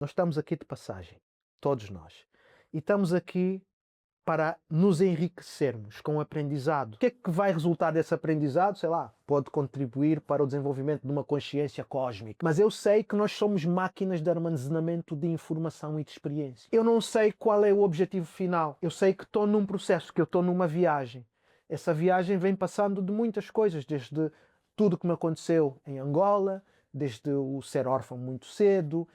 Nós estamos aqui de passagem, todos nós. E estamos aqui para nos enriquecermos com o aprendizado. O que é que vai resultar desse aprendizado? Sei lá, pode contribuir para o desenvolvimento de uma consciência cósmica. Mas eu sei que nós somos máquinas de armazenamento de informação e de experiência. Eu não sei qual é o objetivo final. Eu sei que estou num processo, que eu estou numa viagem. Essa viagem vem passando de muitas coisas, desde tudo que me aconteceu em Angola, desde o ser órfão muito cedo,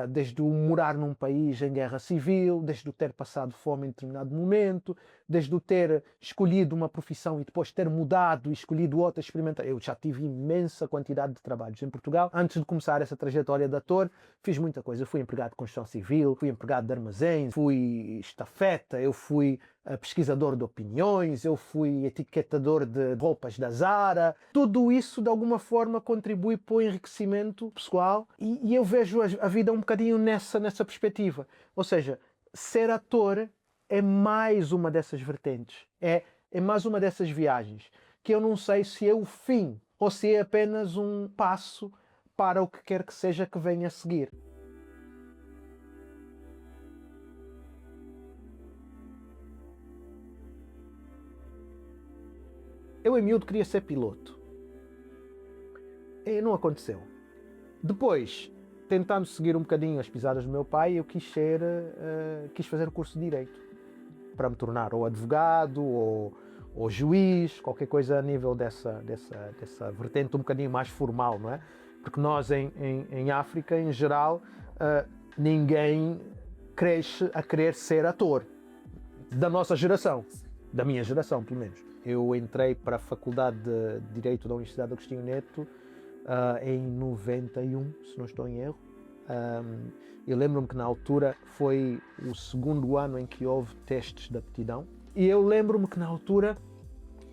desde o morar num país em guerra civil, desde o ter passado fome em determinado momento, desde o ter escolhido uma profissão e depois ter mudado e escolhido outra, experimentar. Eu já tive imensa quantidade de trabalhos em Portugal. Antes de começar essa trajetória de ator, fiz muita coisa. Eu fui empregado de construção civil, fui empregado de armazéns, fui estafeta, eu fui pesquisador de opiniões, eu fui etiquetador de roupas da Zara. Tudo isso de alguma forma contribui para o enriquecimento pessoal e eu vejo a vida um bocadinho nessa perspectiva. Ou seja, ser ator é mais uma dessas vertentes, é mais uma dessas viagens, que eu não sei se é o fim ou se é apenas um passo para o que quer que seja que venha a seguir. Eu em miúdo queria ser piloto. E não aconteceu. Depois, tentando seguir um bocadinho as pisadas do meu pai, eu quis fazer o curso de Direito, para me tornar ou advogado ou juiz, qualquer coisa a nível dessa vertente um bocadinho mais formal, não é? Porque nós em África, em geral, ninguém cresce a querer ser ator, da nossa geração, da minha geração pelo menos. Eu entrei para a Faculdade de Direito da Universidade Agostinho Neto em 91, se não estou em erro. Eu lembro-me que na altura foi o segundo ano em que houve testes de aptidão e eu lembro-me que na altura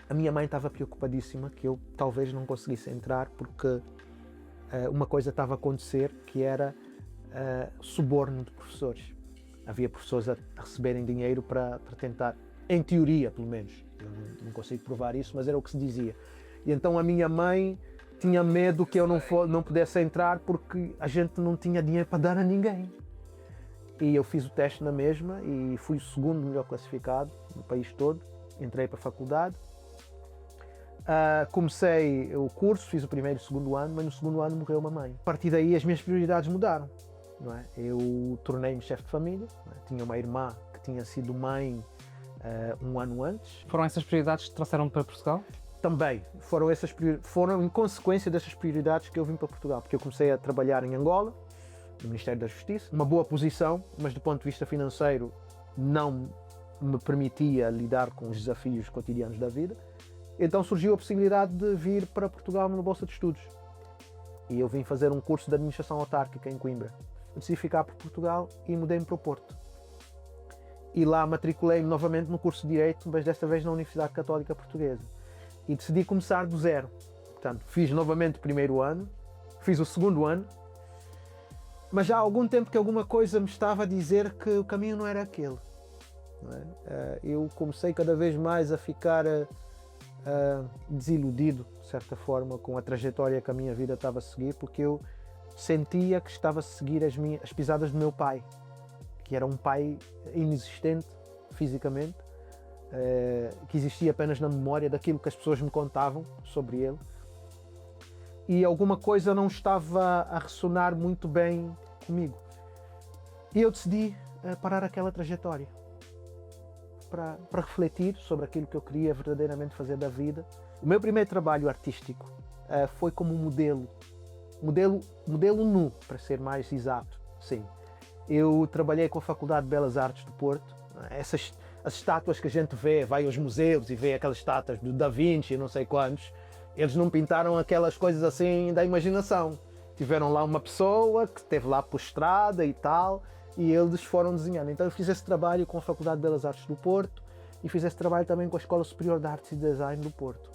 a minha mãe estava preocupadíssima que eu talvez não conseguisse entrar porque uma coisa estava a acontecer que era suborno de professores. Havia professores a receberem dinheiro para tentar, em teoria pelo menos, eu não consigo provar isso, mas era o que se dizia. E então a minha mãe tinha medo que eu não pudesse entrar porque a gente não tinha dinheiro para dar a ninguém. E eu fiz o teste na mesma e fui o segundo melhor classificado no país todo. Entrei para a faculdade. Comecei o curso, fiz o primeiro e o segundo ano, mas no segundo ano morreu uma mãe. A partir daí as minhas prioridades mudaram. Não é? Eu tornei-me chefe de família. Não é? Tinha uma irmã que tinha sido mãe um ano antes. Foram essas prioridades que te trouxeram para Portugal? Também foram em consequência dessas prioridades que eu vim para Portugal, porque eu comecei a trabalhar em Angola, no Ministério da Justiça, uma boa posição, mas do ponto de vista financeiro não me permitia lidar com os desafios cotidianos da vida. Então surgiu a possibilidade de vir para Portugal numa bolsa de estudos. E eu vim fazer um curso de administração autárquica em Coimbra. Decidi ficar por Portugal e mudei-me para o Porto. E lá matriculei-me novamente no curso de Direito, mas desta vez na Universidade Católica Portuguesa. E decidi começar do zero. Portanto, fiz novamente o primeiro ano, fiz o segundo ano, mas já há algum tempo que alguma coisa me estava a dizer que o caminho não era aquele. Não é? Eu comecei cada vez mais a ficar desiludido, de certa forma, com a trajetória que a minha vida estava a seguir, porque eu sentia que estava a seguir as pisadas do meu pai, que era um pai inexistente fisicamente, que existia apenas na memória daquilo que as pessoas me contavam sobre ele, e alguma coisa não estava a ressonar muito bem comigo. E eu decidi parar aquela trajetória para refletir sobre aquilo que eu queria verdadeiramente fazer da vida. O meu primeiro trabalho artístico foi como modelo nu, para ser mais exato. Sim, eu trabalhei com a Faculdade de Belas Artes do Porto. As estátuas que a gente vê, vai aos museus e vê aquelas estátuas do Da Vinci e não sei quantos, eles não pintaram aquelas coisas assim da imaginação. Tiveram lá uma pessoa que esteve lá postrada e tal, e eles foram desenhando. Então eu fiz esse trabalho com a Faculdade de Belas Artes do Porto e fiz esse trabalho também com a Escola Superior de Artes e Design do Porto.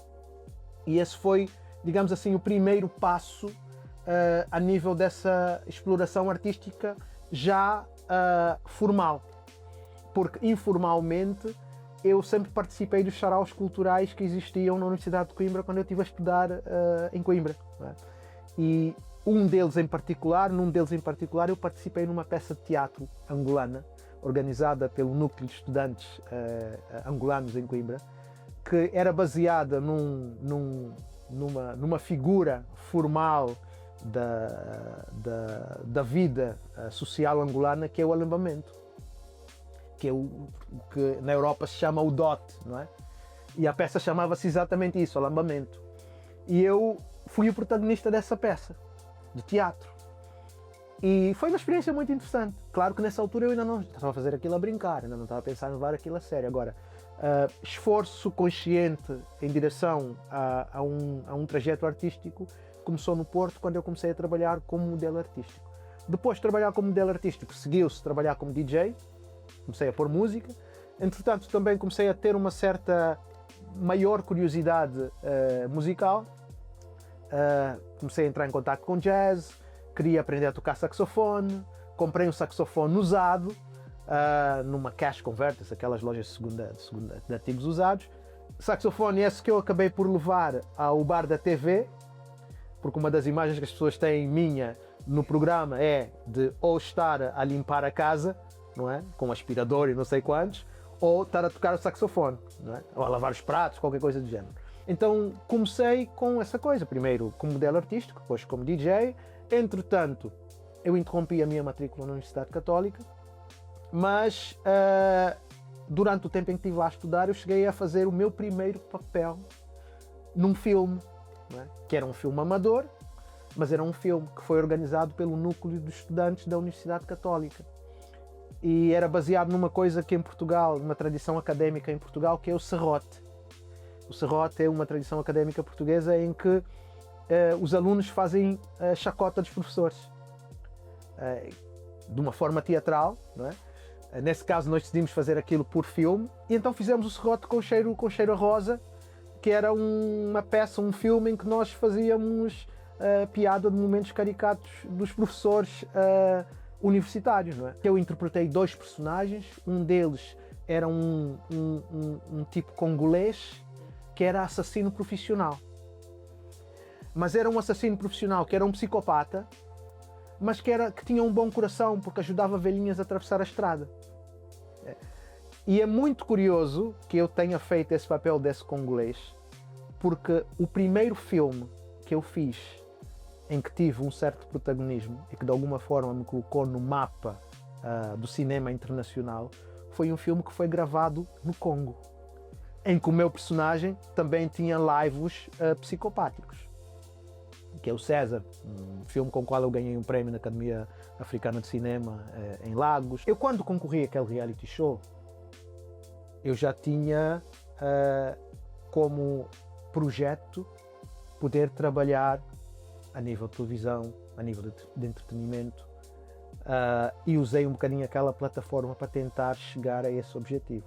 E esse foi, digamos assim, o primeiro passo a nível dessa exploração artística já formal. Porque informalmente eu sempre participei dos saraus culturais que existiam na Universidade de Coimbra quando eu estive a estudar em Coimbra. Não é? E num deles em particular, eu participei numa peça de teatro angolana, organizada pelo Núcleo de Estudantes Angolanos em Coimbra, que era baseada numa figura formal da vida social angolana, que é o alambamento, que é o que na Europa se chama o dote, não é? E a peça chamava-se exatamente isso, alambamento. E eu fui o protagonista dessa peça de teatro. E foi uma experiência muito interessante. Claro que nessa altura eu ainda não estava a fazer aquilo a brincar, ainda não estava a pensar em levar aquilo a sério. Agora, esforço consciente em direção a um trajeto artístico começou no Porto, quando eu comecei a trabalhar como modelo artístico. Depois de trabalhar como modelo artístico, seguiu-se trabalhar como DJ, comecei a pôr música. Entretanto, também comecei a ter uma certa maior curiosidade musical. Comecei a entrar em contato com jazz, queria aprender a tocar saxofone, comprei um saxofone usado, numa Cash Converters, aquelas lojas de artigos usados. Saxofone esse que eu acabei por levar ao bar da TV, porque uma das imagens que as pessoas têm minha no programa é de ou estar a limpar a casa, não é? Com um aspirador e não sei quantos, ou estar a tocar o saxofone, não é? Ou a lavar os pratos, qualquer coisa do género. Então comecei com essa coisa, primeiro como modelo artístico, depois como DJ. Entretanto, eu interrompi a minha matrícula na Universidade Católica, mas durante o tempo em que estive lá a estudar, eu cheguei a fazer o meu primeiro papel num filme, não é? Que era um filme amador, mas era um filme que foi organizado pelo Núcleo de Estudantes da Universidade Católica. E era baseado numa coisa que em Portugal, numa tradição académica em Portugal, que é o serrote. O serrote é uma tradição académica portuguesa em que os alunos fazem a chacota dos professores, de uma forma teatral, não é? Nesse caso nós decidimos fazer aquilo por filme, e então fizemos o serrote com cheiro a rosa, que era uma peça, um filme em que nós fazíamos piada de momentos caricatos dos professores universitários, não é? Eu interpretei 2 personagens, um deles era um tipo congolês que era assassino profissional. Mas era um assassino profissional que era um psicopata, mas que tinha um bom coração, porque ajudava velhinhas a atravessar a estrada. E é muito curioso que eu tenha feito esse papel desse congolês, porque o primeiro filme que eu fiz em que tive um certo protagonismo e que de alguma forma me colocou no mapa do cinema internacional foi um filme que foi gravado no Congo, em que o meu personagem também tinha laivos psicopáticos, que é o César, um filme com o qual eu ganhei um prémio na Academia Africana de Cinema em Lagos. Eu, quando concorri àquele reality show, eu já tinha como projeto poder trabalhar a nível de televisão, a nível de entretenimento, e usei um bocadinho aquela plataforma para tentar chegar a esse objetivo.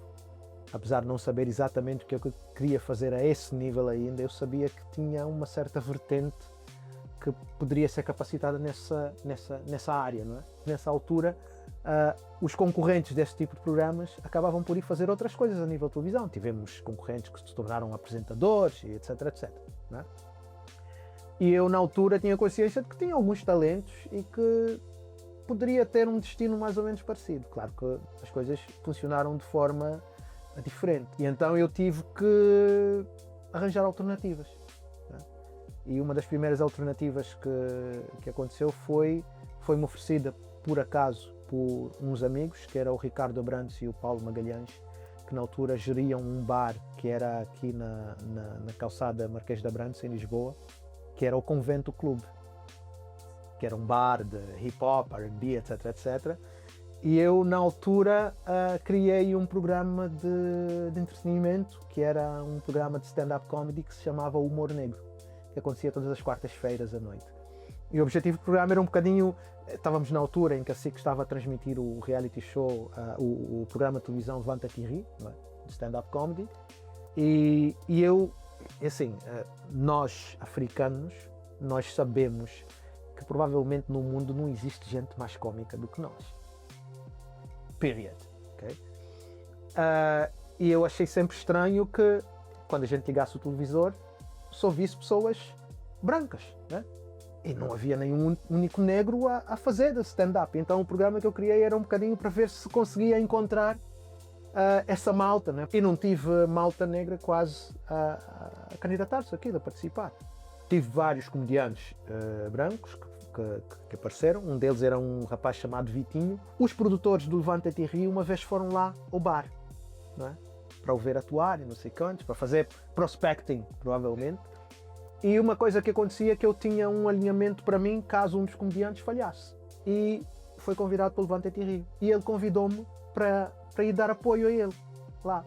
Apesar de não saber exatamente o que eu queria fazer a esse nível ainda, eu sabia que tinha uma certa vertente que poderia ser capacitada nessa área, não é? Nessa altura, os concorrentes desse tipo de programas acabavam por ir fazer outras coisas a nível de televisão. Tivemos concorrentes que se tornaram apresentadores, e etc, etc. Não é? E eu, na altura, tinha consciência de que tinha alguns talentos e que poderia ter um destino mais ou menos parecido. Claro que as coisas funcionaram de forma diferente. E então eu tive que arranjar alternativas. Né? E uma das primeiras alternativas que aconteceu foi-me oferecida, por acaso, por uns amigos, que era o Ricardo Abrantes e o Paulo Magalhães, que na altura geriam um bar que era aqui na calçada Marquês de Abrantes, em Lisboa, que era o Convento Clube, que era um bar de hip-hop, R&B, etc, etc. E eu, na altura, criei um programa de entretenimento, que era um programa de stand-up comedy que se chamava Humor Negro, que acontecia todas as quartas-feiras à noite. E o objetivo do programa era um bocadinho... Estávamos na altura em que a SIC estava a transmitir o reality show, o programa de televisão Levanta-te e Ri, de stand-up comedy. E eu, assim, nós, africanos, nós sabemos que provavelmente no mundo não existe gente mais cómica do que nós. Period. Okay? E eu achei sempre estranho que, quando a gente ligasse o televisor, só visse pessoas brancas, né? E não havia nenhum único negro a fazer stand-up. Então o programa que eu criei era um bocadinho para ver se conseguia encontrar essa malta, né? E não tive malta negra quase a candidatar-se aquilo, a participar. Tive vários comediantes brancos que apareceram. Um deles era um rapaz chamado Vitinho. Os produtores do Levanta-te e Ri uma vez foram lá ao bar, não é? Para o ver atuar e não sei quantos, para fazer prospecting, provavelmente. E uma coisa que acontecia é que eu tinha um alinhamento para mim caso um dos comediantes falhasse. E foi convidado pelo Levanta-te e Ri. E ele convidou-me para ir dar apoio a ele lá.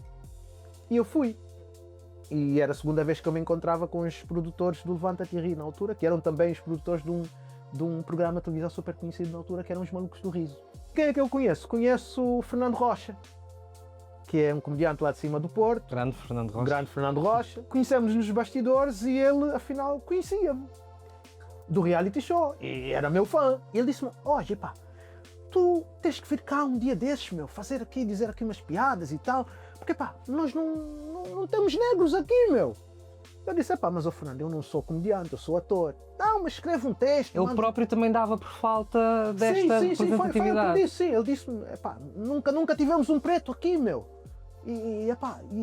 E eu fui. E era a segunda vez que eu me encontrava com os produtores do Levanta-te e Ri na altura, que eram também os produtores de um programa de televisão super conhecido na altura, que eram os Malucos do Riso. Quem é que eu conheço? Conheço o Fernando Rocha, que é um comediante lá de cima do Porto. Grande Fernando Rocha. Grande Fernando Rocha. Conhecemos nos bastidores e ele, afinal, conhecia-me. Do reality show. E era meu fã. E ele disse-me, olha, pá, tu tens que vir cá um dia desses, meu, fazer aqui, dizer aqui umas piadas e tal. Porque, pá, nós não temos negros aqui, meu. Eu disse, pá, mas, Fernando, eu não sou comediante, eu sou ator. Não, mas escreve um texto. Ele próprio também dava por falta desta representatividade. Foi o que disse, sim. Ele disse-me, pá, nunca tivemos um preto aqui, meu. E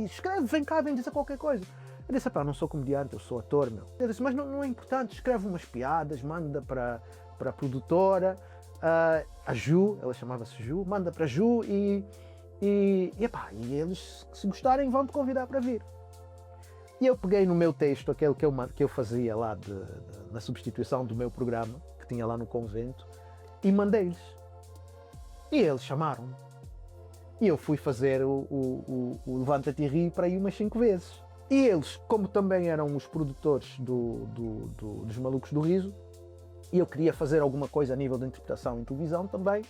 escreve, vem cá, vem dizer qualquer coisa. Eu disse, pá, não sou comediante, eu sou ator, meu. Ele disse, mas não é importante, escreve umas piadas, manda para a produtora, a Ju, ela chamava-se Ju, manda para a Ju e eles, se gostarem, vão te convidar para vir. E eu peguei no meu texto, aquele que eu fazia lá na substituição do meu programa, que tinha lá no convento, e mandei-lhes. E eles chamaram-me. E eu fui fazer o Levanta-te e Ri para aí umas 5 vezes. E eles, como também eram os produtores dos Malucos do Riso, e eu queria fazer alguma coisa a nível de interpretação em televisão também,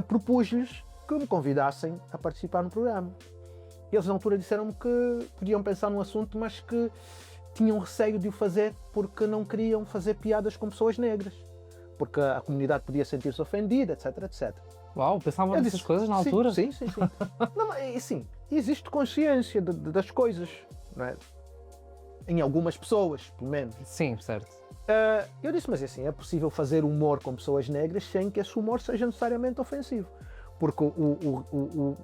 propus-lhes que me convidassem a participar no programa. E eles na altura disseram-me que podiam pensar num assunto, mas que tinham receio de o fazer porque não queriam fazer piadas com pessoas negras. Porque a comunidade podia sentir-se ofendida, etc, etc. Uau, pensavam nessas coisas na altura? Sim. Não, mas, assim, existe consciência das coisas, não é? Em algumas pessoas, pelo menos. Sim, certo. Eu disse, mas assim, é possível fazer humor com pessoas negras sem que esse humor seja necessariamente ofensivo. Porque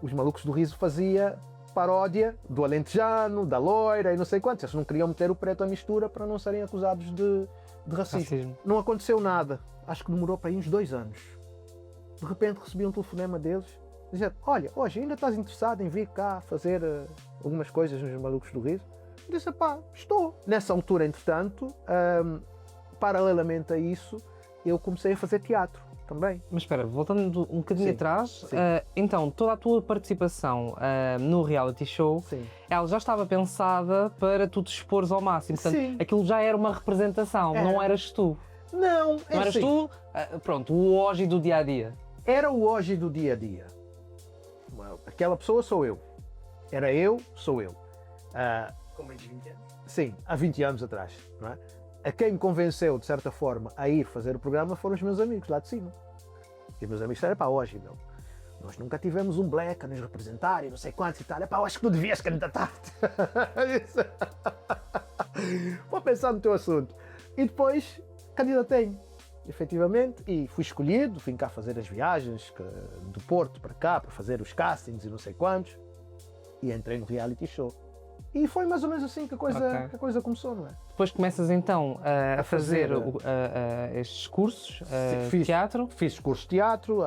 os Malucos do Riso fazia paródia do alentejano, da loira e não sei quantos. Eles não queriam meter o preto à mistura para não serem acusados de racismo. Não aconteceu nada. Acho que demorou para aí uns 2 anos. De repente recebi um telefonema deles, dizendo, olha, hoje ainda estás interessado em vir cá fazer algumas coisas nos Malucos do Riso? Eu disse, pá, estou. Nessa altura, entretanto, paralelamente a isso, eu comecei a fazer teatro também. Mas espera, voltando um bocadinho atrás, então toda a tua participação no reality show, ela já estava pensada para tu te expores ao máximo. Portanto, aquilo já era uma representação, não eras tu. Não eras tu, pronto, o hoje do dia-a-dia. Era o hoje do dia-a-dia. Aquela pessoa sou eu. Era eu, sou eu. Com mais de 20 anos? Sim, há 20 anos atrás. Não é? A quem me convenceu, de certa forma, a ir fazer o programa foram os meus amigos lá de cima. E os meus amigos disseram, pá, hoje, meu, nós nunca tivemos um black a nos representar e não sei quantos e tal. Pá, acho que tu devias candidatar-te. Vou pensar no teu assunto. E depois candidatei-me, efetivamente, e fui escolhido, vim cá fazer as viagens do Porto para cá, para fazer os castings e não sei quantos, e entrei no reality show. E foi mais ou menos assim que a coisa começou, não é? Depois começas então a fazer estes cursos de teatro? Fiz curso de teatro,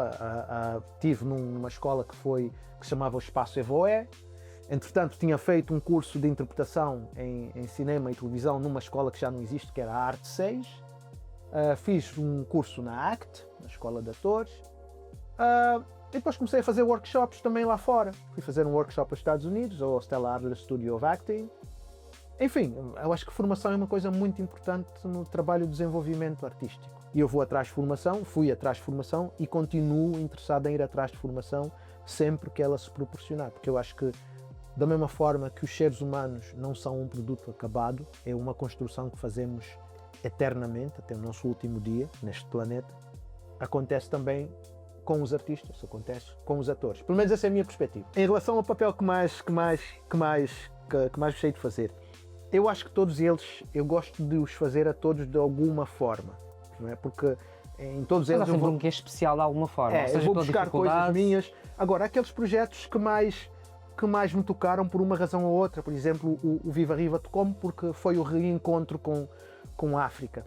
estive numa escola que se chamava o Espaço Evoé. Entretanto, tinha feito um curso de interpretação em cinema e televisão numa escola que já não existe, que era a Arte 6. Fiz um curso na ACT, na Escola de Atores. E depois comecei a fazer workshops também lá fora. Fui fazer um workshop nos Estados Unidos, ao Stella Adler Studio of Acting. Enfim, eu acho que formação é uma coisa muito importante no trabalho de desenvolvimento artístico. E eu vou atrás de formação, fui atrás de formação e continuo interessado em ir atrás de formação sempre que ela se proporcionar. Porque eu acho que, da mesma forma que os seres humanos não são um produto acabado, é uma construção que fazemos eternamente, até o nosso último dia neste planeta, acontece também com os artistas, acontece com os atores. Pelo menos essa é a minha perspectiva. Em relação ao papel que mais gostei de fazer, eu acho que todos eles, eu gosto de os fazer a todos de alguma forma. não é? Porque em todos eles eu vou... um que é especial de alguma forma. Eu vou buscar coisas minhas. Agora, aqueles projetos que mais me tocaram por uma razão ou outra, por exemplo, o Viva Riva tocou-me porque foi o reencontro com a África.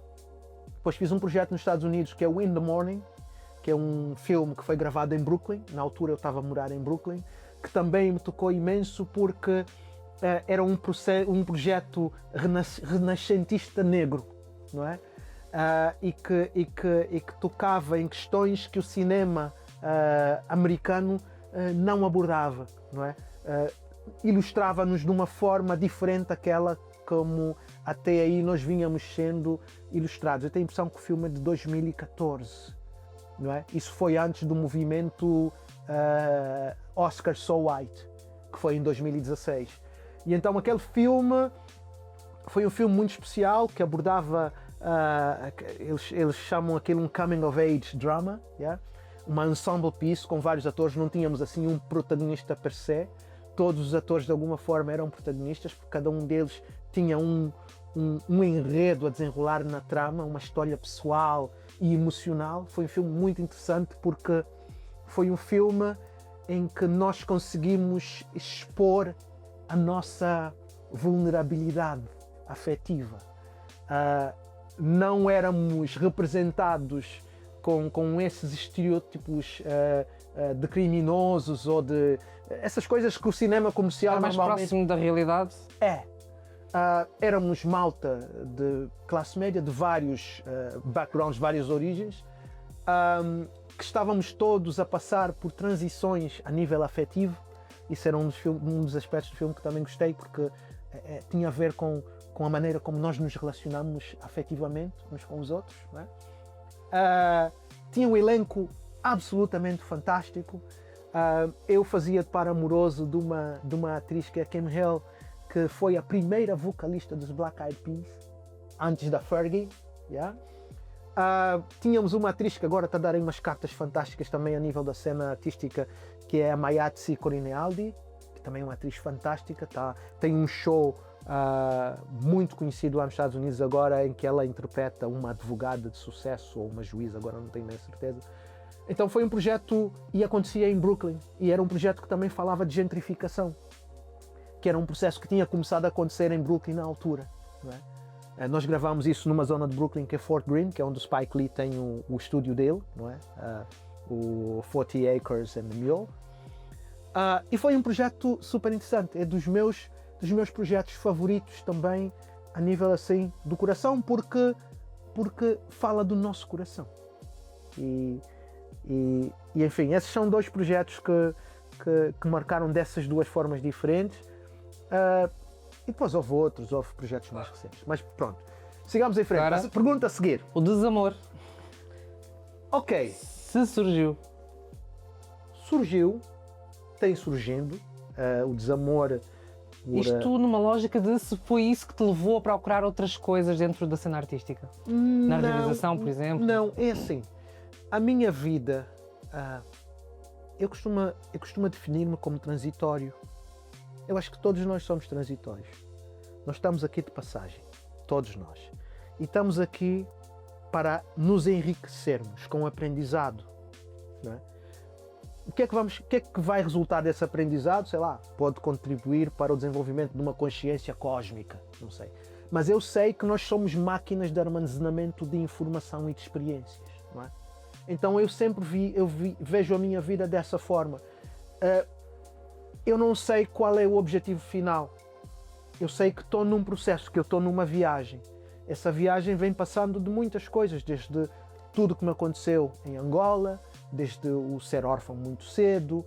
Depois fiz um projeto nos Estados Unidos que é o In the Morning, que é um filme que foi gravado em Brooklyn. Na altura eu estava a morar em Brooklyn, que também me tocou imenso porque era um projeto renascentista negro, não é? E que tocava em questões que o cinema americano não abordava, não é? Ilustrava-nos de uma forma diferente daquela como até aí nós vínhamos sendo ilustrados. Eu tenho a impressão que o filme é de 2014, não é? Isso foi antes do movimento Oscar So White, que foi em 2016. E então aquele filme foi um filme muito especial que abordava, eles chamam aquilo um coming of age drama, yeah? Uma ensemble piece com vários atores, não tínhamos assim um protagonista per se, todos os atores de alguma forma eram protagonistas, porque cada um deles tinha um enredo a desenrolar na trama, uma história pessoal e emocional. Foi um filme muito interessante porque foi um filme em que nós conseguimos expor a nossa vulnerabilidade afetiva. Não éramos representados com esses estereótipos de criminosos ou de essas coisas que o cinema comercial era mais normalmente... próximo da realidade? Éramos malta de classe média, de vários backgrounds, várias origens, que estávamos todos a passar por transições a nível afetivo. Isso era um dos aspectos do filme que também gostei, porque tinha a ver com a maneira como nós nos relacionamos afetivamente uns com os outros, não é? Tinha um elenco absolutamente fantástico. Eu fazia de par amoroso de uma atriz que é Kim Hill, que foi a primeira vocalista dos Black Eyed Peas, antes da Fergie. Yeah? Tínhamos uma atriz que agora está a dar umas cartas fantásticas também a nível da cena artística, que é a Mayatsi Corinealdi, que também é uma atriz fantástica. Tem um show muito conhecido lá nos Estados Unidos agora, em que ela interpreta uma advogada de sucesso, ou uma juíza, agora não tenho nem certeza. Então foi um projeto, e acontecia em Brooklyn, e era um projeto que também falava de gentrificação, que era um processo que tinha começado a acontecer em Brooklyn na altura, não é? Nós gravámos isso numa zona de Brooklyn que é Fort Greene, que é onde o Spike Lee tem o estúdio dele, não é? O 40 Acres and a Mule. E foi um projeto super interessante, é dos meus projetos favoritos também, a nível assim do coração, porque fala do nosso coração. E enfim, esses são dois projetos que marcaram dessas duas formas diferentes. E depois houve projetos mais recentes. Mas pronto, sigamos em frente. Agora, pergunta a seguir. O desamor. Ok. Se surgiu. Surgiu, tem surgindo. O desamor... Isto numa lógica de se foi isso que te levou a procurar outras coisas dentro da cena artística? Na realização, por exemplo? Não, é assim. A minha vida, eu costumo definir-me como transitório. Eu acho que todos nós somos transitórios. Nós estamos aqui de passagem, todos nós. E estamos aqui para nos enriquecermos com o aprendizado. Não é? O que é que vai resultar desse aprendizado? Sei lá, pode contribuir para o desenvolvimento de uma consciência cósmica, não sei. Mas eu sei que nós somos máquinas de armazenamento de informação e de experiências, não é? Então eu sempre vejo a minha vida dessa forma. Eu não sei qual é o objetivo final. Eu sei que estou num processo, que eu estou numa viagem. Essa viagem vem passando de muitas coisas, desde tudo que me aconteceu em Angola, desde o ser órfão muito cedo,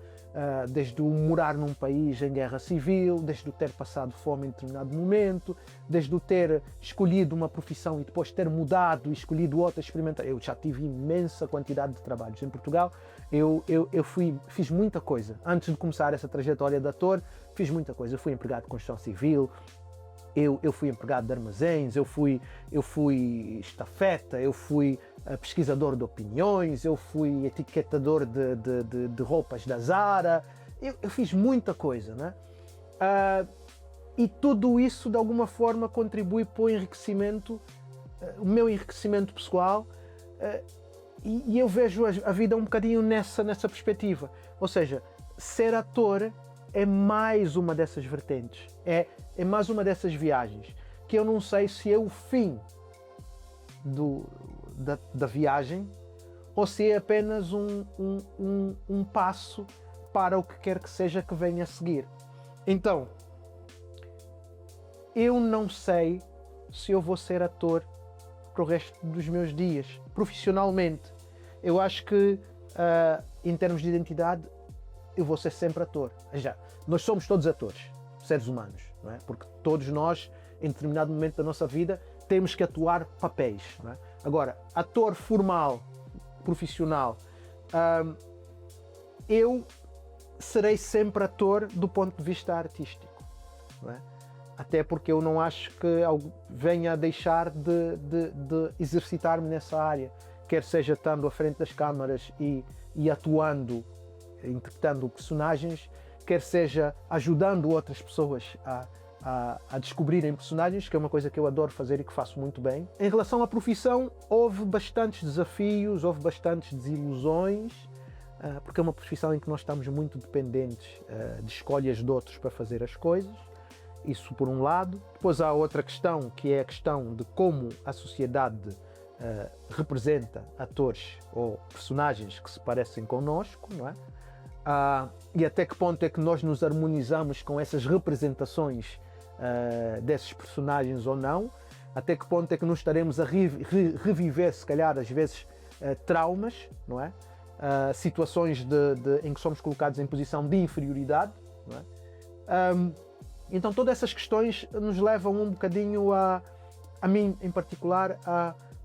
desde o morar num país em guerra civil, desde o ter passado fome em determinado momento, desde o ter escolhido uma profissão e depois ter mudado e escolhido outra, experimentar. Eu já tive imensa quantidade de trabalhos em Portugal. Fiz muita coisa. Antes de começar essa trajetória de ator, fiz muita coisa. Eu fui empregado de construção civil, eu fui empregado de armazéns, eu fui estafeta, eu fui pesquisador de opiniões, eu fui etiquetador de roupas da Zara, eu fiz muita coisa, né? E tudo isso de alguma forma contribui para o enriquecimento, o meu enriquecimento pessoal, E eu vejo a vida um bocadinho nessa perspectiva. Ou seja, ser ator é mais uma dessas vertentes, é mais uma dessas viagens, que eu não sei se é o fim da viagem ou se é apenas um passo para o que quer que seja que venha a seguir. Então, eu não sei se eu vou ser ator para o resto dos meus dias, profissionalmente. Eu acho que, em termos de identidade, eu vou ser sempre ator. Já, nós somos todos atores, seres humanos, não é? Porque todos nós, em determinado momento da nossa vida, temos que atuar papéis, não é? Agora, ator formal, profissional, eu serei sempre ator do ponto de vista artístico, não é? Até porque eu não acho que venha a deixar de exercitar-me nessa área, quer seja estando à frente das câmaras e atuando, interpretando personagens, quer seja ajudando outras pessoas a descobrirem personagens, que é uma coisa que eu adoro fazer e que faço muito bem. Em relação à profissão, houve bastantes desafios, houve bastantes desilusões, porque é uma profissão em que nós estamos muito dependentes de escolhas de outros para fazer as coisas. Isso por um lado. Depois há outra questão, que é a questão de como a sociedade representa atores ou personagens que se parecem connosco, não é? E até que ponto é que nós nos harmonizamos com essas representações desses personagens ou não, até que ponto é que nos estaremos a reviver, se calhar às vezes, traumas, não é? Situações em que somos colocados em posição de inferioridade, não é? Então todas essas questões nos levam um bocadinho a mim em particular,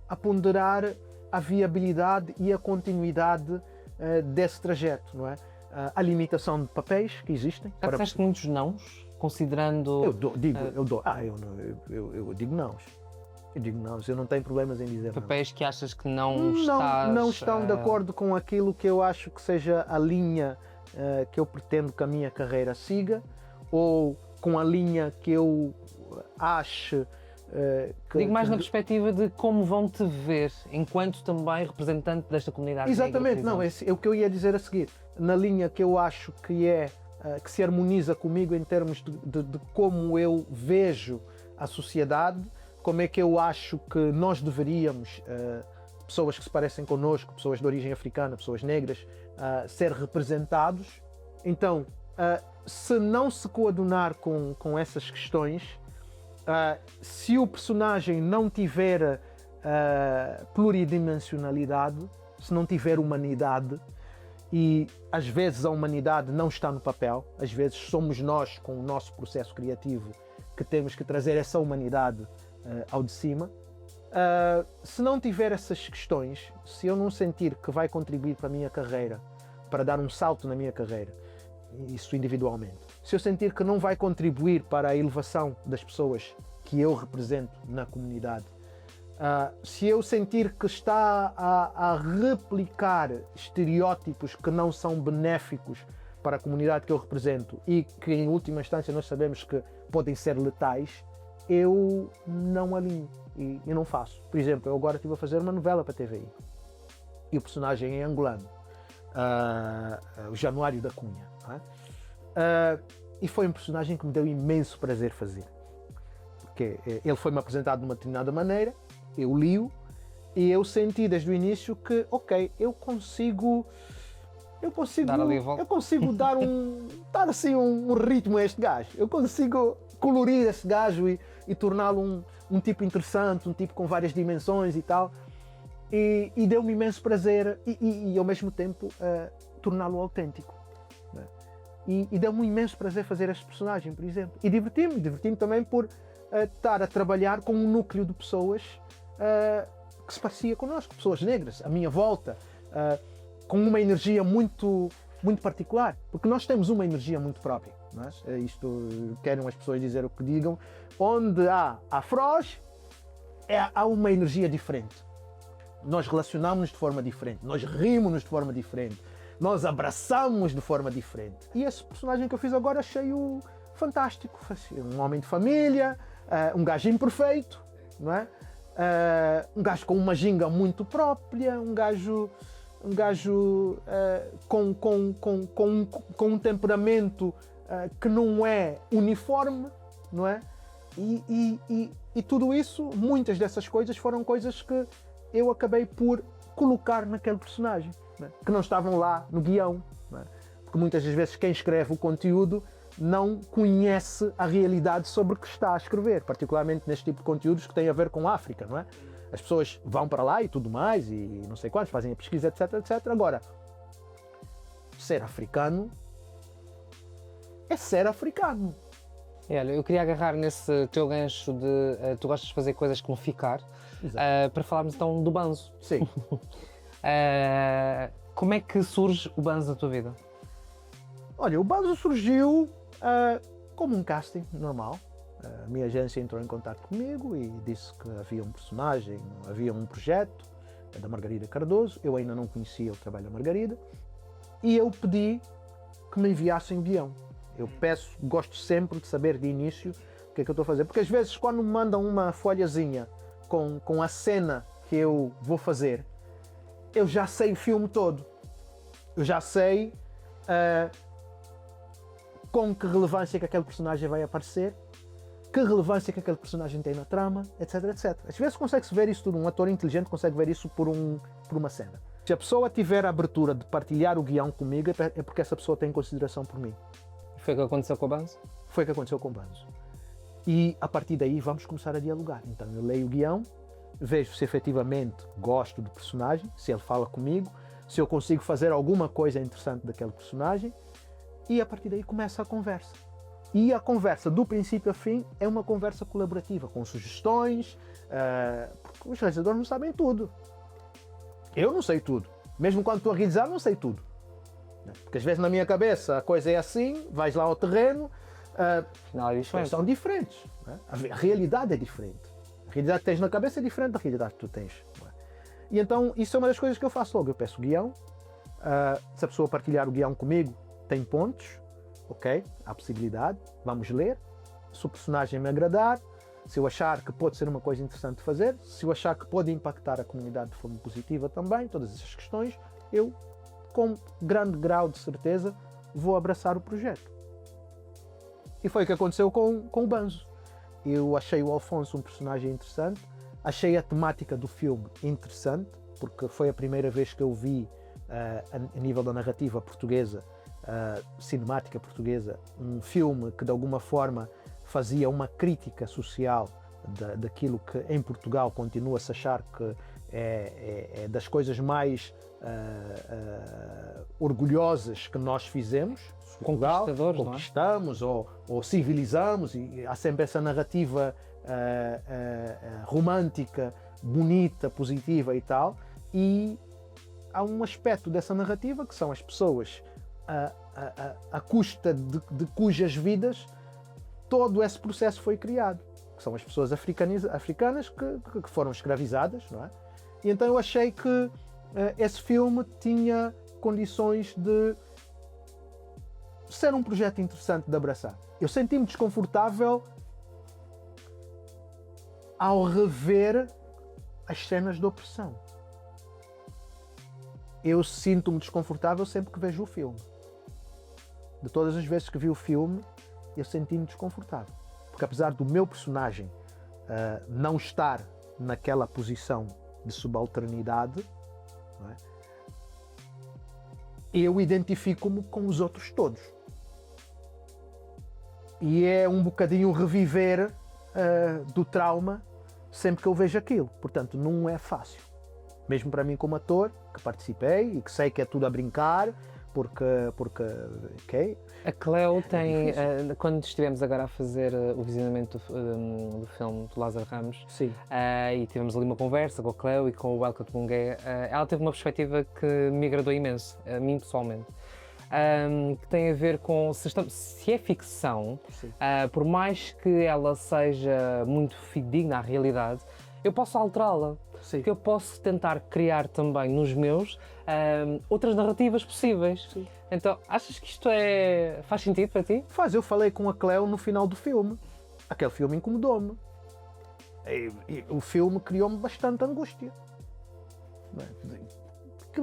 a ponderar a viabilidade e a continuidade desse trajeto, não é? A limitação de papéis que existem. Já disseste muitos nãos, considerando... Eu digo nãos. Eu digo nãos, eu não tenho problemas em dizer papéis não. Que achas que não estão de acordo com aquilo que eu acho que seja a linha que eu pretendo que a minha carreira siga, ou com a linha que eu acho... Digo mais na perspectiva de como vão te ver, enquanto também representante desta comunidade. Exatamente, não, é o que eu ia dizer a seguir. Na linha que eu acho que se harmoniza comigo em termos de como eu vejo a sociedade, como é que eu acho que nós deveríamos, pessoas que se parecem connosco, pessoas de origem africana, pessoas negras, ser representados. Então, se não se coadunar com essas questões, se o personagem não tiver pluridimensionalidade, se não tiver humanidade, e às vezes a humanidade não está no papel, às vezes somos nós, com o nosso processo criativo, que temos que trazer essa humanidade ao de cima. Se não tiver essas questões, se eu não sentir que vai contribuir para a minha carreira, para dar um salto na minha carreira, isso individualmente, se eu sentir que não vai contribuir para a elevação das pessoas que eu represento na comunidade, se eu sentir que está a replicar estereótipos que não são benéficos para a comunidade que eu represento e que em última instância nós sabemos que podem ser letais, eu não alinho e eu não faço. Por exemplo, eu agora estive a fazer uma novela para a TVI e o personagem é angolano, o Januário da Cunha, não é? E foi um personagem que me deu imenso prazer fazer, porque ele foi-me apresentado de uma determinada maneira, eu li-o e eu senti desde o início que, ok, eu consigo dar assim um ritmo a este gajo, eu consigo colorir esse gajo e torná-lo um tipo interessante, um tipo com várias dimensões e tal, e deu-me imenso prazer e ao mesmo tempo torná-lo autêntico. E deu-me um imenso prazer fazer este personagem, por exemplo. E diverti-me também por estar a trabalhar com um núcleo de pessoas que se parecia connosco, pessoas negras, à minha volta, com uma energia muito, muito particular, porque nós temos uma energia muito própria. Não é? Isto querem as pessoas dizer o que digam, onde há afros, há uma energia diferente. Nós relacionamos-nos de forma diferente, nós rimos-nos de forma diferente, nós abraçamos de forma diferente. E esse personagem que eu fiz agora achei-o fantástico. Um homem de família, um gajo imperfeito, não é? um gajo com uma ginga muito própria, um gajo com um temperamento que não é uniforme, não é? E tudo isso, muitas dessas coisas foram coisas que eu acabei por colocar naquele personagem, não é? Que não estavam lá no guião, não é? Porque muitas das vezes quem escreve o conteúdo não conhece a realidade sobre o que está a escrever, particularmente neste tipo de conteúdos que têm a ver com a África, não é? As pessoas vão para lá e tudo mais, e não sei quantos, fazem a pesquisa, etc, etc. Agora, ser africano é ser africano. Olha, eu queria agarrar nesse teu gancho de tu gostas de fazer coisas como ficar, para falarmos então do Banzo. Sim. Como é que surge o Banzo na tua vida? Olha, o Banzo surgiu como um casting normal. A minha agência entrou em contato comigo e disse que havia um personagem, havia um projeto da Margarida Cardoso. Eu ainda não conhecia o trabalho da Margarida e eu pedi que me enviassem guião. Eu gosto sempre de saber de início o que é que eu estou a fazer, porque às vezes quando me mandam uma folhazinha com a cena que eu vou fazer, eu já sei o filme todo. Eu já sei com que relevância que aquele personagem vai aparecer, que relevância que aquele personagem tem na trama, etc, etc. Às vezes consegue-se ver isso tudo, um ator inteligente consegue ver isso por uma cena. Se a pessoa tiver a abertura de partilhar o guião comigo, é porque essa pessoa tem consideração por mim. Foi o que aconteceu com o Banzo? Foi o que aconteceu com o Banzo. E a partir daí vamos começar a dialogar. Então eu leio o guião, vejo se efetivamente gosto do personagem, se ele fala comigo, se eu consigo fazer alguma coisa interessante daquele personagem, e a partir daí começa a conversa. E a conversa, do princípio a fim, é uma conversa colaborativa, com sugestões, porque os realizadores não sabem tudo. Eu não sei tudo. Mesmo quando estou a realizar, não sei tudo. Porque às vezes na minha cabeça a coisa é assim, vais lá ao terreno, são diferentes. Não é? A realidade é diferente. A realidade que tens na cabeça é diferente da realidade que tu tens. Não é? E então isso é uma das coisas que eu faço logo. Eu peço o guião, se a pessoa partilhar o guião comigo, tem pontos, ok, há possibilidade, vamos ler. Se o personagem me agradar, se eu achar que pode ser uma coisa interessante de fazer, se eu achar que pode impactar a comunidade de forma positiva também, todas essas questões, eu, com grande grau de certeza, vou abraçar o projeto. E foi o que aconteceu com o Banzo. Eu achei o Alfonso um personagem interessante, achei a temática do filme interessante, porque foi a primeira vez que eu vi, a nível da narrativa portuguesa, cinemática portuguesa, um filme que de alguma forma fazia uma crítica social daquilo que em Portugal continua-se a achar que é das coisas mais orgulhosas que nós fizemos. Portugal, conquistamos ou civilizamos, e há sempre essa narrativa romântica, bonita, positiva e tal, e há um aspecto dessa narrativa que são as pessoas à custa de cujas vidas todo esse processo foi criado, que são as pessoas africanas que foram escravizadas, não é? E então eu achei que esse filme tinha condições de ser um projeto interessante de abraçar. Eu senti-me desconfortável ao rever as cenas de opressão. Eu sinto-me desconfortável sempre que vejo o filme. De todas as vezes que vi o filme, eu senti-me desconfortável. Porque apesar do meu personagem não estar naquela posição de subalternidade, não é? Eu identifico-me com os outros todos. E é um bocadinho reviver do trauma sempre que eu vejo aquilo. Portanto, não é fácil. Mesmo para mim como ator, que participei e que sei que é tudo a brincar, porque okay, a Cleo tem, quando estivemos agora a fazer o visionamento do filme do Lázaro Ramos, sim. E tivemos ali uma conversa com a Cleo e com o Elka Tebungué, ela teve uma perspectiva que me agradou imenso, a mim pessoalmente, que tem a ver com se é ficção, por mais que ela seja muito fidedigna à realidade, eu posso alterá-la. Porque eu posso tentar criar também nos meus outras narrativas possíveis. Sim. Então, achas que isto faz sentido para ti? Faz. Eu falei com a Cleo no final do filme. Aquele filme incomodou-me. E o filme criou-me bastante angústia. Que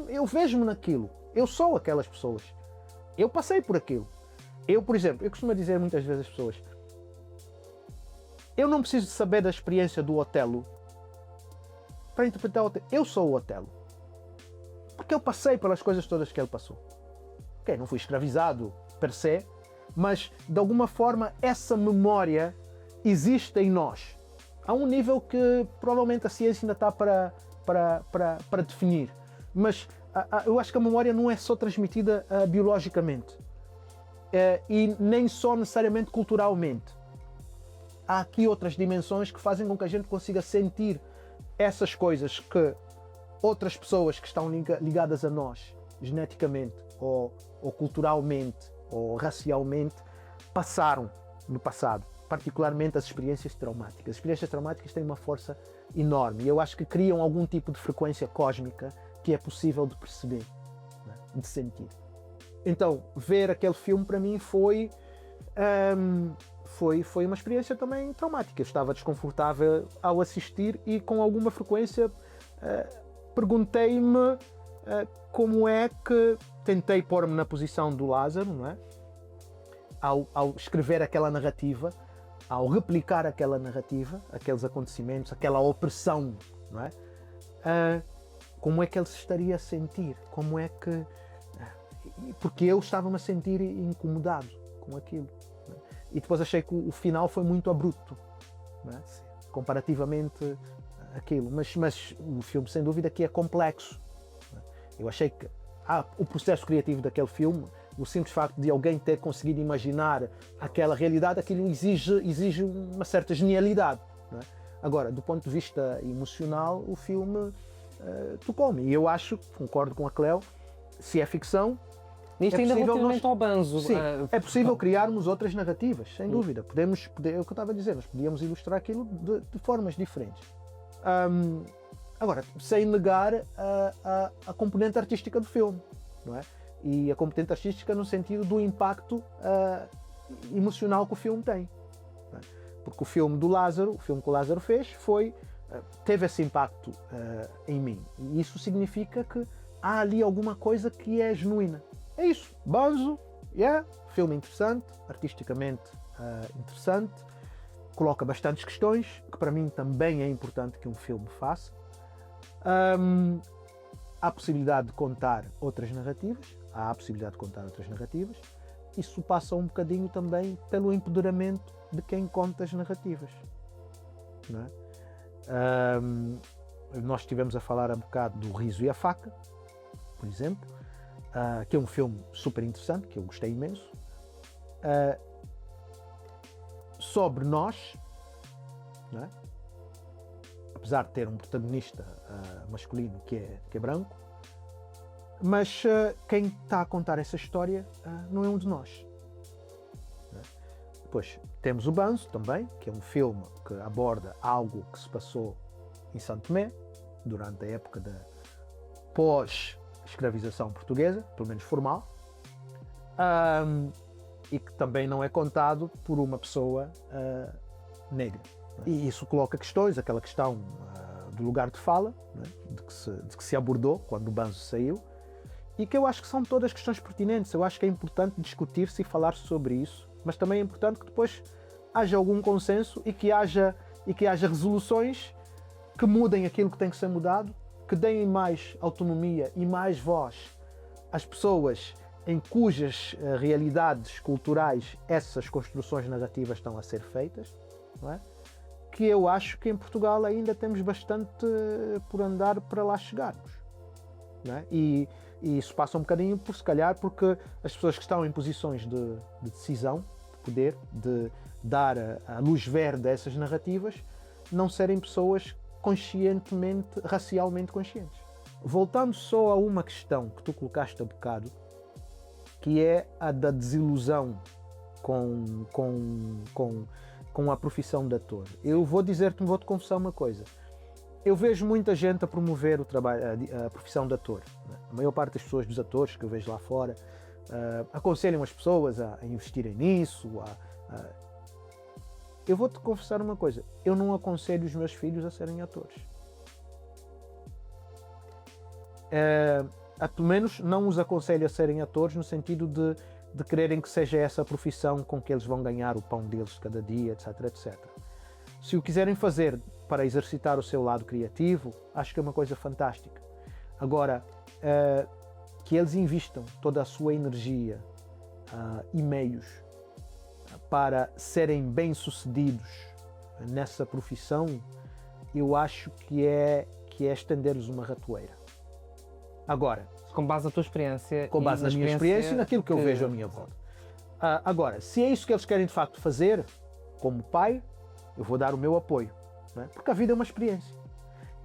eu vejo-me naquilo. Eu sou aquelas pessoas. Eu passei por aquilo. Eu, por exemplo, eu costumo dizer muitas vezes às pessoas, eu não preciso saber da experiência do Otelo para interpretar o Otelo. Eu sou o Otelo. Porque eu passei pelas coisas todas que ele passou. Ok, não fui escravizado per se, mas de alguma forma essa memória existe em nós. Há um nível que provavelmente a ciência ainda está para definir. Mas eu acho que a memória não é só transmitida biologicamente. E nem só necessariamente culturalmente. Há aqui outras dimensões que fazem com que a gente consiga sentir essas coisas que outras pessoas que estão ligadas a nós, geneticamente, ou culturalmente, ou racialmente, passaram no passado. Particularmente as experiências traumáticas. As experiências traumáticas têm uma força enorme e eu acho que criam algum tipo de frequência cósmica que é possível de perceber, né? De sentir. Então, ver aquele filme para mim foi uma experiência também traumática. Eu estava desconfortável ao assistir e com alguma frequência perguntei-me como é que tentei pôr-me na posição do Lázaro, não é? Ao escrever aquela narrativa, ao replicar aquela narrativa, aqueles acontecimentos, aquela opressão, não é? Como é que ele se estaria a sentir? Como é que... Porque eu estava-me a sentir incomodado com aquilo. Não é? E depois achei que o final foi muito abrupto, não é? Comparativamente àquilo. Mas o filme, sem dúvida, que é complexo. Não é? Eu achei que o processo criativo daquele filme, o simples facto de alguém ter conseguido imaginar aquela realidade, aquilo exige uma certa genialidade. Não é? Agora, do ponto de vista emocional, o filme tocou-me. E eu acho, concordo com a Cleo, se é ficção, nisto ainda relativamente ao Banzo. Sim, é possível criarmos outras narrativas, sem dúvida. É o que eu estava a dizer, nós podíamos ilustrar aquilo de formas diferentes. Agora, sem negar a componente artística do filme, não é? E a componente artística no sentido do impacto emocional que o filme tem. Não é? Porque o filme do Lázaro, o filme que o Lázaro fez, teve esse impacto em mim. E isso significa que há ali alguma coisa que é genuína. É isso. Banzo, filme interessante, artisticamente interessante, coloca bastantes questões, que para mim também é importante que um filme faça. Há a possibilidade de contar outras narrativas, Isso passa um bocadinho também pelo empoderamento de quem conta as narrativas. Não é? Nós estivemos a falar há bocado do Riso e a Faca, por exemplo, que é um filme super interessante, que eu gostei imenso, sobre nós, não é? Apesar de ter um protagonista masculino que é branco, mas quem está a contar essa história não é um de nós. Não é? Depois temos o Banzo também, que é um filme que aborda algo que se passou em Santo Tomé, durante a época da pós-escravização portuguesa, pelo menos formal, e que também não é contado por uma pessoa negra. E isso coloca questões, aquela questão do lugar de fala, né, de que se abordou quando o Banzo saiu, e que eu acho que são todas questões pertinentes. Eu acho que é importante discutir-se e falar sobre isso, mas também é importante que depois haja algum consenso e que haja resoluções que mudem aquilo que tem que ser mudado, que deem mais autonomia e mais voz às pessoas em cujas realidades culturais essas construções narrativas estão a ser feitas, não é? Que eu acho que em Portugal ainda temos bastante por andar para lá chegarmos. Não é? E isso passa um bocadinho por, se calhar, porque as pessoas que estão em posições de decisão, de poder, de dar a luz verde a essas narrativas, não serem pessoas conscientemente, racialmente conscientes. Voltando só a uma questão que tu colocaste há bocado, que é a da desilusão com a profissão de ator. Eu vou-te confessar uma coisa. Eu vejo muita gente a promover o trabalho, a profissão de ator. A maior parte das pessoas, dos atores que eu vejo lá fora, aconselham as pessoas a investirem nisso. eu vou-te confessar uma coisa, eu não aconselho os meus filhos a serem atores. Pelo menos não os aconselho a serem atores no sentido de quererem que seja essa a profissão com que eles vão ganhar o pão deles de cada dia, etc, etc. Se o quiserem fazer para exercitar o seu lado criativo, acho que é uma coisa fantástica. Agora, que eles investam toda a sua energia e meios para serem bem-sucedidos nessa profissão, eu acho que é estender-lhes uma ratoeira. Agora, com base na tua experiência. Com base na minha experiência e naquilo que eu vejo à minha volta. Agora, se é isso que eles querem de facto fazer, como pai, eu vou dar o meu apoio. Não é? Porque a vida é uma experiência.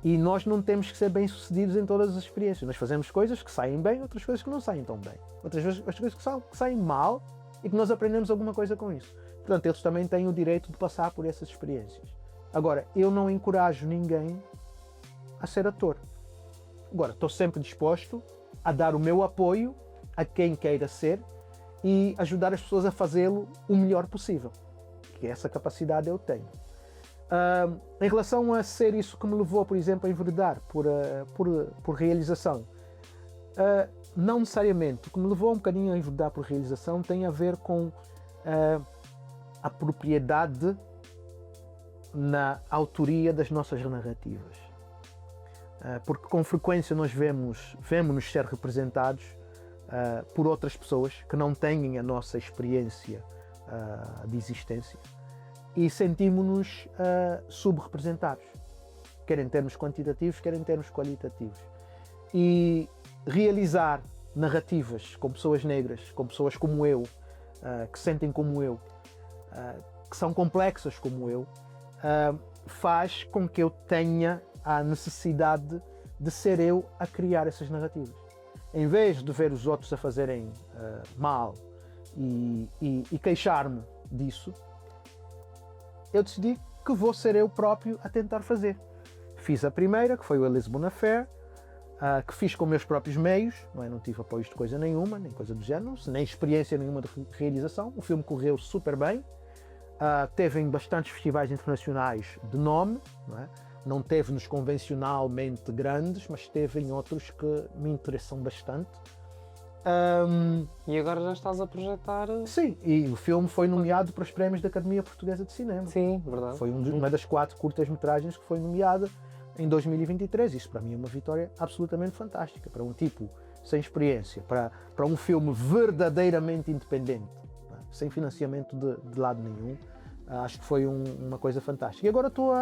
E nós não temos que ser bem-sucedidos em todas as experiências. Nós fazemos coisas que saem bem, outras coisas que não saem tão bem. Outras coisas que saem mal e que nós aprendemos alguma coisa com isso. Portanto, eles também têm o direito de passar por essas experiências. Agora, eu não encorajo ninguém a ser ator. Agora, estou sempre disposto a dar o meu apoio a quem queira ser e ajudar as pessoas a fazê-lo o melhor possível. Que essa capacidade eu tenho. Em relação a ser isso que me levou, por exemplo, a enveredar por realização, não necessariamente. O que me levou um bocadinho a enveredar por realização tem a ver com a propriedade na autoria das nossas narrativas. Porque com frequência nós vemos-nos ser representados por outras pessoas que não têm a nossa experiência de existência e sentimos-nos subrepresentados, quer em termos quantitativos, quer em termos qualitativos. E realizar narrativas com pessoas negras, com pessoas como eu, que sentem como eu, que são complexas como eu, faz com que eu tenha a necessidade de ser eu a criar essas narrativas. Em vez de ver os outros a fazerem mal e queixar-me disso, eu decidi que vou ser eu próprio a tentar fazer. Fiz a primeira, que foi o A Lisbon Affair, que fiz com meus próprios meios, não tive apoios de coisa nenhuma, nem coisa do género, nem experiência nenhuma de realização. O filme correu super bem, teve em bastantes festivais internacionais de nome, não teve nos convencionalmente grandes, mas teve em outros que me interessam bastante. E agora já estás a projetar... Sim, e o filme foi nomeado para os prémios da Academia Portuguesa de Cinema. Sim, verdade. Foi uma das 4 curtas-metragens que foi nomeada em 2023. Isso para mim é uma vitória absolutamente fantástica. Para um tipo sem experiência, para um filme verdadeiramente independente, sem financiamento de lado nenhum, acho que foi uma coisa fantástica. E agora estou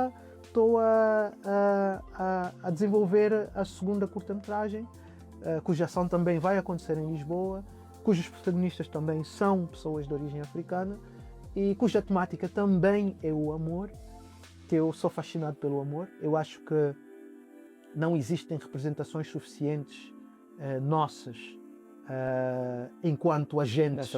a desenvolver a segunda curta-metragem, cuja ação também vai acontecer em Lisboa, cujos protagonistas também são pessoas de origem africana e cuja temática também é o amor, que eu sou fascinado pelo amor. Eu acho que não existem representações suficientes nossas enquanto agentes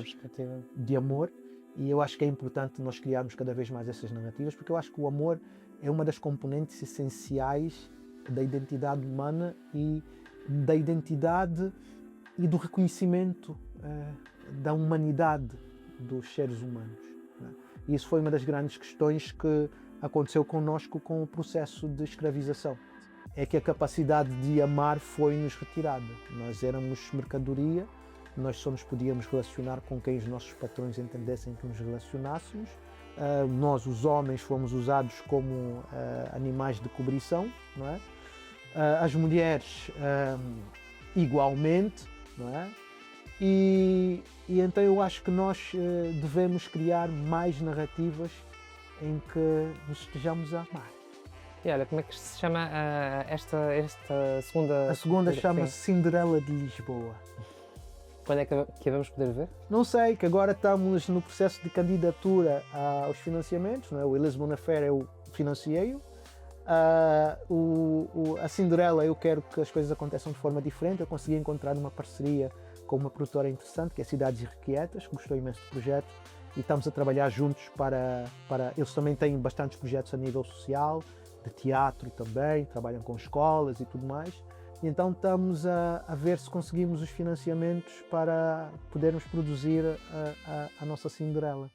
de amor, e eu acho que é importante nós criarmos cada vez mais essas narrativas, porque eu acho que o amor é uma das componentes essenciais da identidade humana e da identidade e do reconhecimento da humanidade dos seres humanos. E isso foi uma das grandes questões que aconteceu connosco com o processo de escravização. É que a capacidade de amar foi-nos retirada. Nós éramos mercadoria, nós só nos podíamos relacionar com quem os nossos patrões entendessem que nos relacionássemos. Nós, os homens, fomos usados como animais de cobrição, não é? As mulheres igualmente, não é? E então eu acho que nós devemos criar mais narrativas em que nos estejamos a amar. E olha, como é que se chama esta segunda? A segunda chama-se Cinderela de Lisboa. Quando é que a vamos poder ver? Não sei, que agora estamos no processo de candidatura aos financiamentos, não é? O Lisbon Affair eu financiei-o. A Cinderela eu quero que as coisas aconteçam de forma diferente. Eu consegui encontrar uma parceria com uma produtora interessante, que é Cidades Irrequietas, que gostou imenso do projeto, e estamos a trabalhar juntos para... Eles também têm bastantes projetos a nível social, de teatro também, trabalham com escolas e tudo mais. E então estamos a ver se conseguimos os financiamentos para podermos produzir a nossa Cinderela.